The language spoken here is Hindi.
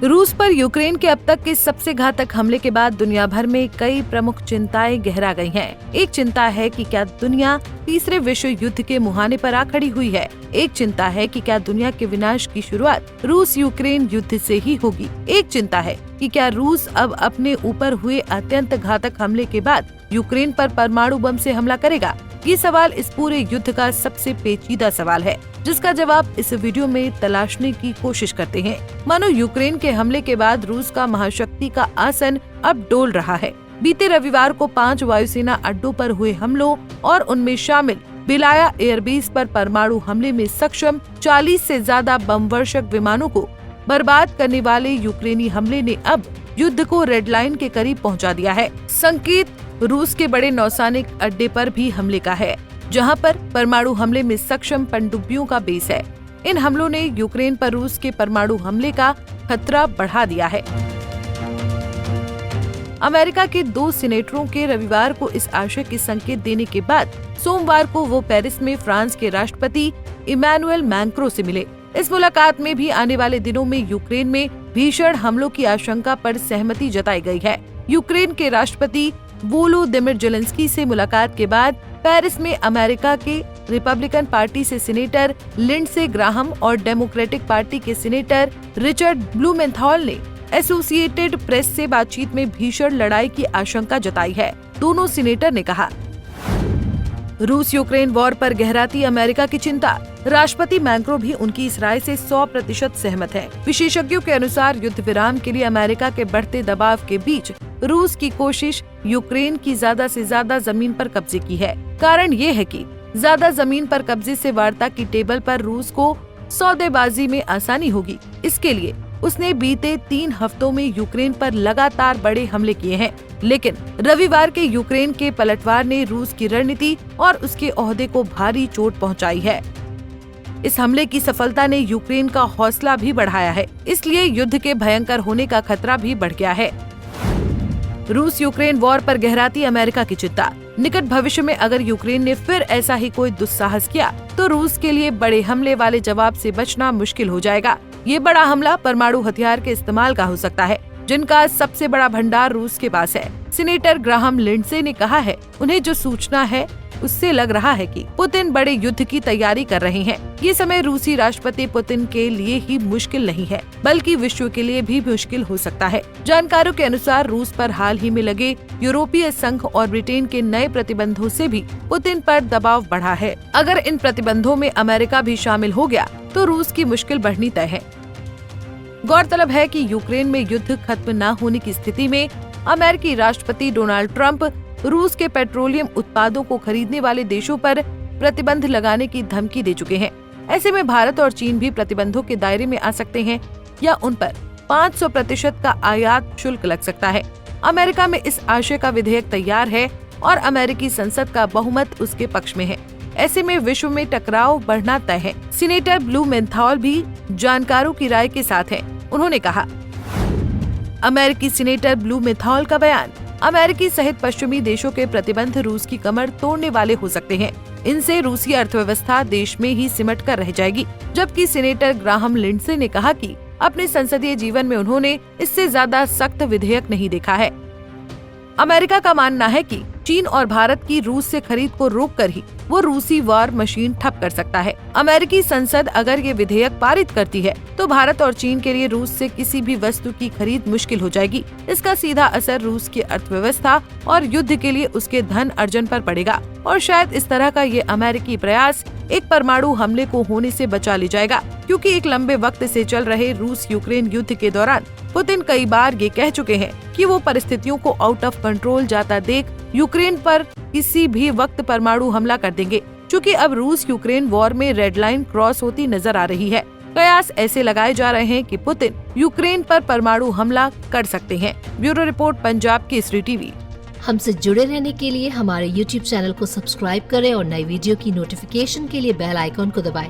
रूस पर यूक्रेन के अब तक के सबसे घातक हमले के बाद दुनिया भर में कई प्रमुख चिंताएं गहरा गई हैं। एक चिंता है कि क्या दुनिया तीसरे विश्व युद्ध के मुहाने पर आ खड़ी हुई है। एक चिंता है कि क्या दुनिया के विनाश की शुरुआत रूस यूक्रेन युद्ध से ही होगी। एक चिंता है कि क्या रूस अब अपने ऊपर हुए अत्यंत घातक हमले के बाद यूक्रेन पर परमाणु बम से हमला करेगा। ये सवाल इस पूरे युद्ध का सबसे पेचीदा सवाल है, जिसका जवाब इस वीडियो में तलाशने की कोशिश करते हैं। मानो यूक्रेन के हमले के बाद रूस का महाशक्ति का आसन अब डोल रहा है। बीते रविवार को 5 वायुसेना अड्डों पर हुए हमलों और उनमें शामिल बिलाया एयरबेस पर परमाणु हमले में सक्षम 40 से ज्यादा बमवर्षक विमानों को बर्बाद करने वाले यूक्रेनी हमले ने अब युद्ध को रेड लाइन के करीब पहुंचा दिया है। संकेत रूस के बड़े नौसैनिक अड्डे पर भी हमले का है, जहां पर परमाणु हमले में सक्षम पनडुब्बियों का बेस है। इन हमलों ने यूक्रेन पर रूस के परमाणु हमले का खतरा बढ़ा दिया है। अमेरिका के 2 सीनेटरों के रविवार को इस आशय के संकेत देने के बाद सोमवार को वो पेरिस में फ्रांस के राष्ट्रपति इमैनुएल मैक्रों से मिले। इस मुलाकात में भी आने वाले दिनों में यूक्रेन में भीषण हमलों की आशंका पर सहमति जताई गई है। यूक्रेन के राष्ट्रपति वोलोदिमिर ज़ेलेंस्की से मुलाकात के बाद पेरिस में अमेरिका के रिपब्लिकन पार्टी से सीनेटर लिंडसे ग्राहम और डेमोक्रेटिक पार्टी के सीनेटर रिचर्ड ब्लूमेंथॉल ने एसोसिएटेड प्रेस से बातचीत में भीषण लड़ाई की आशंका जताई है। दोनों सीनेटर ने कहा, रूस यूक्रेन वॉर पर गहराती अमेरिका की चिंता। राष्ट्रपति मैक्रों भी उनकी इस राय से 100% सहमत हैं। विशेषज्ञों के अनुसार युद्ध विराम के लिए अमेरिका के बढ़ते दबाव के बीच रूस की कोशिश यूक्रेन की ज्यादा से ज्यादा जमीन पर कब्जे की है। कारण ये है कि ज्यादा जमीन पर कब्जे से वार्ता की टेबल पर रूस को सौदेबाजी में आसानी होगी। इसके लिए उसने बीते 3 हफ्तों में यूक्रेन पर लगातार बड़े हमले किए हैं, लेकिन रविवार के यूक्रेन के पलटवार ने रूस की रणनीति और उसके ओहदे को भारी चोट पहुंचाई है। इस हमले की सफलता ने यूक्रेन का हौसला भी बढ़ाया है, इसलिए युद्ध के भयंकर होने का खतरा भी बढ़ गया है। रूस यूक्रेन वॉर पर गहराती अमेरिका की चिंता। निकट भविष्य में अगर यूक्रेन ने फिर ऐसा ही कोई दुस्साहस किया तो रूस के लिए बड़े हमले वाले जवाब से बचना मुश्किल हो जाएगा। ये बड़ा हमला परमाणु हथियार के इस्तेमाल का हो सकता है, जिनका सबसे बड़ा भंडार रूस के पास है। सीनेटर ग्राहम लिंडसे ने कहा है, उन्हें जो सूचना है उससे लग रहा है कि पुतिन बड़े युद्ध की तैयारी कर रहे हैं। ये समय रूसी राष्ट्रपति पुतिन के लिए ही मुश्किल नहीं है, बल्कि विश्व के लिए भी मुश्किल हो सकता है। जानकारों के अनुसार रूस पर हाल ही में लगे यूरोपीय संघ और ब्रिटेन के नए प्रतिबंधों से भी पुतिन पर दबाव बढ़ा है। अगर इन प्रतिबंधों में अमेरिका भी शामिल हो गया तो रूस की मुश्किल बढ़नी तय है। गौरतलब है कि यूक्रेन में युद्ध खत्म न होने की स्थिति में अमेरिकी राष्ट्रपति डोनाल्ड ट्रंप रूस के पेट्रोलियम उत्पादों को खरीदने वाले देशों पर प्रतिबंध लगाने की धमकी दे चुके हैं। ऐसे में भारत और चीन भी प्रतिबंधों के दायरे में आ सकते हैं या उन पर 500% का आयात शुल्क लग सकता है। अमेरिका में इस आशय का विधेयक तैयार है और अमेरिकी संसद का बहुमत उसके पक्ष में है। ऐसे में विश्व में टकराव बढ़ना तय है। सीनेटर ब्लूमेंथॉल भी जानकारों की राय के साथ हैं। उन्होंने कहा, अमेरिकी सीनेटर ब्लूमेंथॉल का बयान, अमेरिकी सहित पश्चिमी देशों के प्रतिबंध रूस की कमर तोड़ने वाले हो सकते हैं। इनसे रूसी अर्थव्यवस्था देश में ही सिमट कर रह जाएगी। जबकि सीनेटर ग्राहम लिंडसे ने कहा कि अपने संसदीय जीवन में उन्होंने इससे ज्यादा सख्त विधेयक नहीं देखा है। अमेरिका का मानना है कि चीन और भारत की रूस से खरीद को रोककर ही वो रूसी वॉर मशीन ठप कर सकता है। अमेरिकी संसद अगर ये विधेयक पारित करती है तो भारत और चीन के लिए रूस से किसी भी वस्तु की खरीद मुश्किल हो जाएगी। इसका सीधा असर रूस की अर्थव्यवस्था और युद्ध के लिए उसके धन अर्जन पर पड़ेगा और शायद इस तरह का ये अमेरिकी प्रयास एक परमाणु हमले को होने से बचा ले जाएगा, क्योंकि एक लंबे वक्त से चल रहे रूस यूक्रेन युद्ध के दौरान पुतिन कई बार ये कह चुके हैं कि वो परिस्थितियों को आउट ऑफ कंट्रोल जाता देख यूक्रेन पर किसी भी वक्त परमाणु हमला कर देंगे। चूँकि अब रूस यूक्रेन वॉर में रेड लाइन क्रॉस होती नजर आ रही है, कयास ऐसे लगाए जा रहे हैं कि पुतिन यूक्रेन पर परमाणु हमला कर सकते हैं। Bureau report, Punjab Kesari TV. हमसे जुड़े रहने के लिए हमारे YouTube चैनल को सब्सक्राइब करें और नई वीडियो की नोटिफिकेशन के लिए बेल आइकॉन को दबाएं।